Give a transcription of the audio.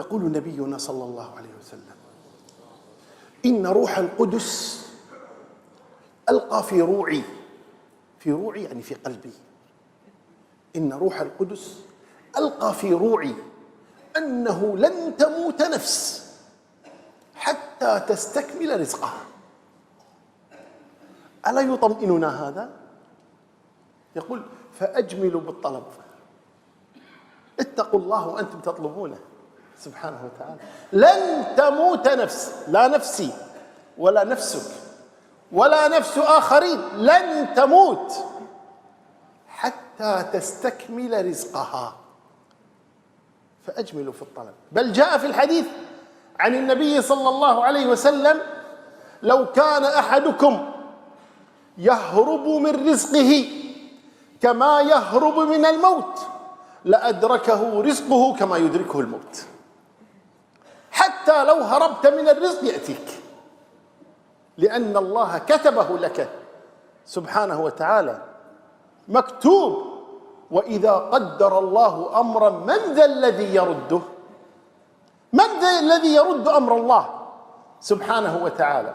يقول نبينا صلى الله عليه وسلم: إن روح القدس ألقى في روعي، في روعي يعني في قلبي، إن روح القدس ألقى في روعي أنه لن تموت نفس حتى تستكمل رزقها. ألا يطمئننا هذا؟ يقول: فأجملوا بالطلب، اتقوا الله وأنتم تطلبونه سبحانه وتعالى. لن تموت نفس، لا نفسي ولا نفسك ولا نفس آخرين، لن تموت حتى تستكمل رزقها. فأجملوا في الطلب. بل جاء في الحديث عن النبي صلى الله عليه وسلم: لو كان أحدكم يهرب من رزقه كما يهرب من الموت لأدركه رزقه كما يدركه الموت. حتى لو هربت من الرزق يأتيك، لأن الله كتبه لك سبحانه وتعالى، مكتوب. وإذا قدر الله أمرا من ذا الذي يرده؟ من ذا الذي يرد أمر الله سبحانه وتعالى؟